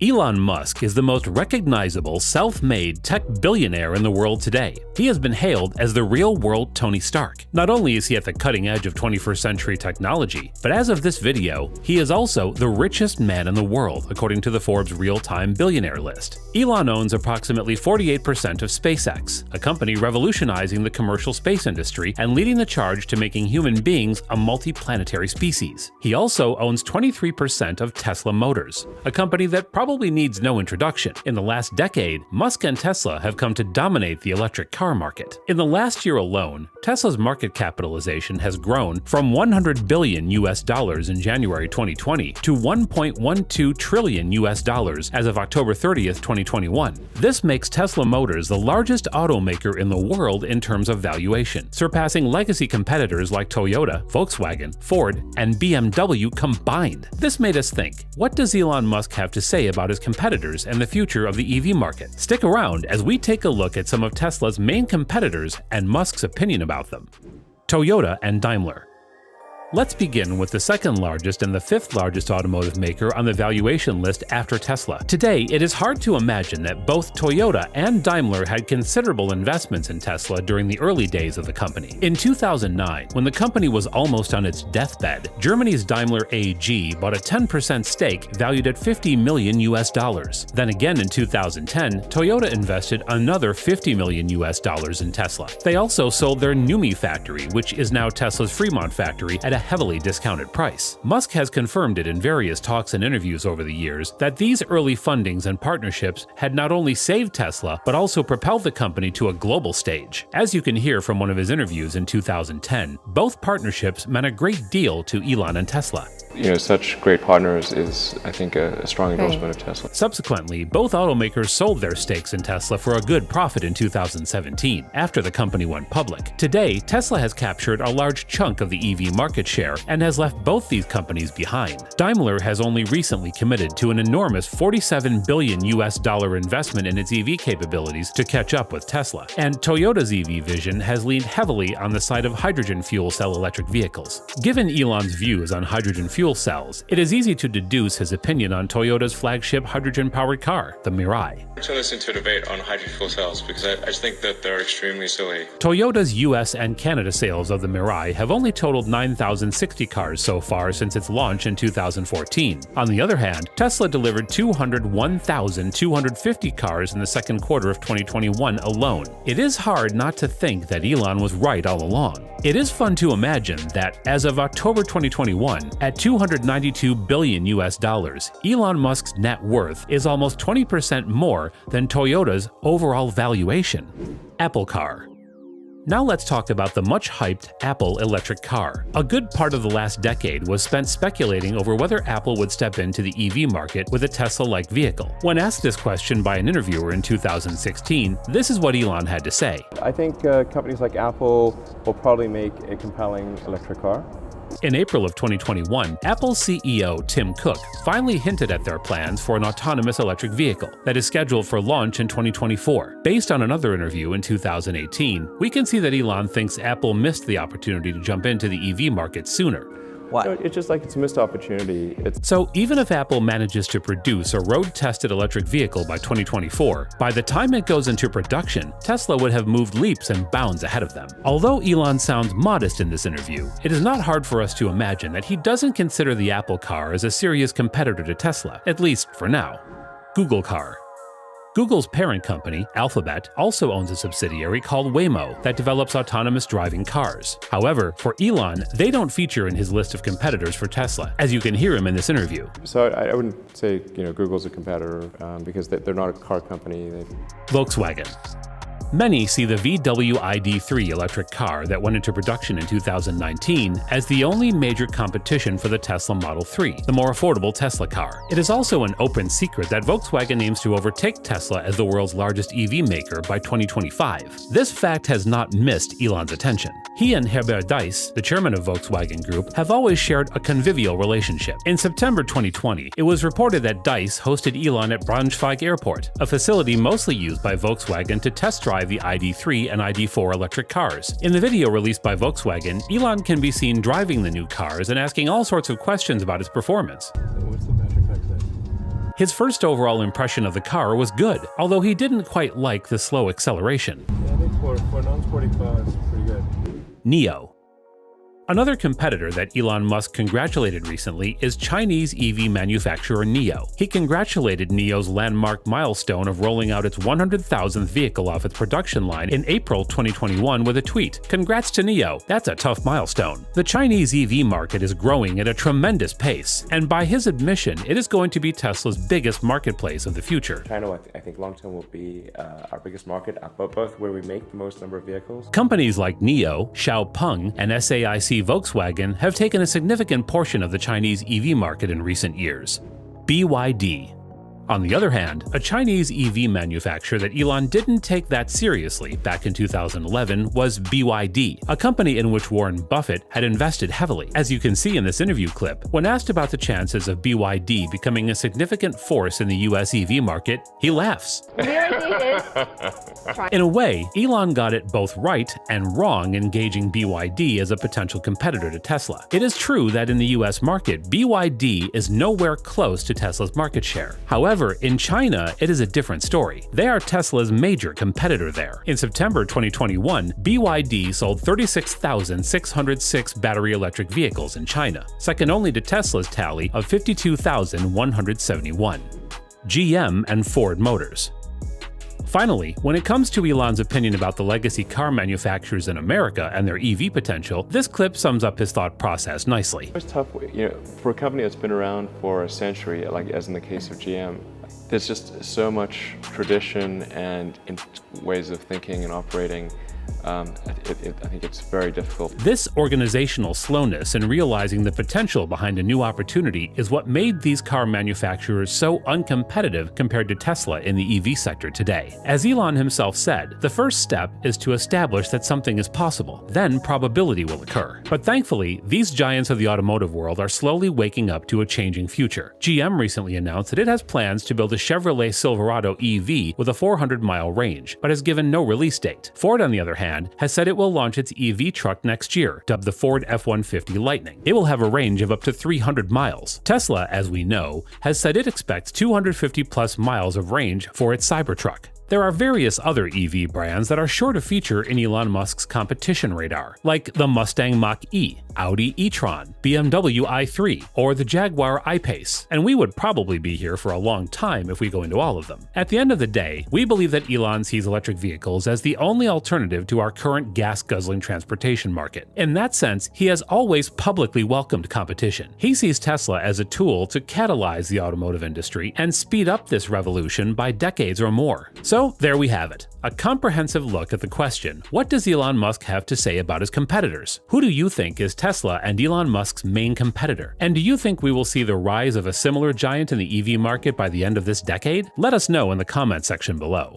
Elon Musk is the most recognizable self-made tech billionaire in the world today. He has been hailed as the real-world Tony Stark. Not only is he at the cutting edge of 21st century technology, but as of this video, he is also the richest man in the world, according to the Forbes real-time billionaire list. Elon owns approximately 48% of SpaceX, a company revolutionizing the commercial space industry and leading the charge to making human beings a multi-planetary species. He also owns 23% of Tesla Motors, a company that probably needs no introduction. In the last decade, Musk and Tesla have come to dominate the electric car market. In the last year alone, Tesla's market capitalization has grown from $100 billion in January 2020 to $1.12 trillion as of October 30th, 2021. This makes Tesla Motors the largest automaker in the world in terms of valuation, surpassing legacy competitors like Toyota, Volkswagen, Ford, and BMW combined. This made us think, what does Elon Musk have to say about his competitors and the future of the EV market? Stick around as we take a look at some of Tesla's main competitors and Musk's opinion about them. Toyota and Daimler. Let's begin with the second largest and the fifth largest automotive maker on the valuation list after Tesla. Today, it is hard to imagine that both Toyota and Daimler had considerable investments in Tesla during the early days of the company. In 2009, when the company was almost on its deathbed, Germany's Daimler AG bought a 10% stake valued at $50 million. Then again in 2010, Toyota invested another $50 million in Tesla. They also sold their Numi factory, which is now Tesla's Fremont factory, at a heavily discounted price. Musk has confirmed it in various talks and interviews over the years that these early fundings and partnerships had not only saved Tesla, but also propelled the company to a global stage. As you can hear from one of his interviews in 2010, both partnerships meant a great deal to Elon and Tesla. Such great partners is, I think, a strong endorsement of Tesla. Subsequently, both automakers sold their stakes in Tesla for a good profit in 2017, after the company went public. Today, Tesla has captured a large chunk of the EV market share and has left both these companies behind. Daimler has only recently committed to an enormous $47 billion investment in its EV capabilities to catch up with Tesla, and Toyota's EV vision has leaned heavily on the side of hydrogen fuel cell electric vehicles. Given Elon's views on hydrogen fuel cells, it is easy to deduce his opinion on Toyota's flagship hydrogen-powered car, the Mirai. To listen to a debate on hydrogen fuel cells because I just think that they're extremely silly. Toyota's US and Canada sales of the Mirai have only totaled 9,060 cars so far since its launch in 2014. On the other hand, Tesla delivered 201,250 cars in the second quarter of 2021 alone. It is hard not to think that Elon was right all along. It is fun to imagine that, as of October 2021, at $292 billion, Elon Musk's net worth is almost 20% more than Toyota's overall valuation. Apple Car. Now let's talk about the much-hyped Apple electric car. A good part of the last decade was spent speculating over whether Apple would step into the EV market with a Tesla-like vehicle. When asked this question by an interviewer in 2016, this is what Elon had to say. I think companies like Apple will probably make a compelling electric car. In April of 2021, Apple's CEO Tim Cook finally hinted at their plans for an autonomous electric vehicle that is scheduled for launch in 2024. Based on another interview in 2018, we can see that Elon thinks Apple missed the opportunity to jump into the EV market sooner. Why? It's just like it's a missed opportunity. So even if Apple manages to produce a road-tested electric vehicle by 2024, by the time it goes into production, Tesla would have moved leaps and bounds ahead of them. Although Elon sounds modest in this interview, it is not hard for us to imagine that he doesn't consider the Apple car as a serious competitor to Tesla, at least for now. Google Car. Google's parent company, Alphabet, also owns a subsidiary called Waymo that develops autonomous driving cars. However, for Elon, they don't feature in his list of competitors for Tesla, as you can hear him in this interview. So I wouldn't say Google's a competitor because they're not a car company. Volkswagen. Many see the VW ID.3 electric car that went into production in 2019 as the only major competition for the Tesla Model 3, the more affordable Tesla car. It is also an open secret that Volkswagen aims to overtake Tesla as the world's largest EV maker by 2025. This fact has not missed Elon's attention. He and Herbert Diess, the chairman of Volkswagen Group, have always shared a convivial relationship. In September 2020, it was reported that Diess hosted Elon at Braunschweig Airport, a facility mostly used by Volkswagen to test drive the ID.3 and ID.4 electric cars. In the video released by Volkswagen, Elon can be seen driving the new cars and asking all sorts of questions about its performance. What's the battery pack say? his first overall impression of the car was good, although he didn't quite like the slow acceleration. Yeah, I think for non-sporty cars, it's pretty good. NIO. Another competitor that Elon Musk congratulated recently is Chinese EV manufacturer NIO. He congratulated NIO's landmark milestone of rolling out its 100,000th vehicle off its production line in April 2021 with a tweet. "Congrats to NIO, that's a tough milestone." The Chinese EV market is growing at a tremendous pace, and by his admission, it is going to be Tesla's biggest marketplace of the future. China, I think long-term will be our biggest market, both where we make the most number of vehicles. Companies like NIO, Xiaopeng, and SAIC Volkswagen have taken a significant portion of the Chinese EV market in recent years. BYD. On the other hand, a Chinese EV manufacturer that Elon didn't take that seriously back in 2011 was BYD, a company in which Warren Buffett had invested heavily. As you can see in this interview clip, when asked about the chances of BYD becoming a significant force in the US EV market, he laughs. In a way, Elon got it both right and wrong in gauging BYD as a potential competitor to Tesla. It is true that in the US market, BYD is nowhere close to Tesla's market share. However, in China, it is a different story. They are Tesla's major competitor there. In September 2021, BYD sold 36,606 battery electric vehicles in China, second only to Tesla's tally of 52,171. GM and Ford Motors. Finally, when it comes to Elon's opinion about the legacy car manufacturers in America and their EV potential, this clip sums up his thought process nicely. It's tough, for a company that's been around for a century, like as in the case of GM, there's just so much tradition and ways of thinking and operating. I think it's very difficult. This organizational slowness in realizing the potential behind a new opportunity is what made these car manufacturers so uncompetitive compared to Tesla in the EV sector today. As Elon himself said, the first step is to establish that something is possible, then probability will occur. But thankfully, these giants of the automotive world are slowly waking up to a changing future. GM recently announced that it has plans to build a Chevrolet Silverado EV with a 400-mile range, but has given no release date. Ford, on the other hand, has said it will launch its EV truck next year, dubbed the Ford F-150 Lightning. It will have a range of up to 300 miles. Tesla, as we know, has said it expects 250-plus miles of range for its Cybertruck. There are various other EV brands that are sure to feature in Elon Musk's competition radar, like the Mustang Mach-E, Audi e-tron, BMW i3, or the Jaguar I-Pace, and we would probably be here for a long time if we go into all of them. At the end of the day, we believe that Elon sees electric vehicles as the only alternative to our current gas-guzzling transportation market. In that sense, he has always publicly welcomed competition. He sees Tesla as a tool to catalyze the automotive industry and speed up this revolution by decades or more. So there we have it, a comprehensive look at the question, what does Elon Musk have to say about his competitors? Who do you think is Tesla and Elon Musk's main competitor? And do you think we will see the rise of a similar giant in the EV market by the end of this decade? Let us know in the comment section below.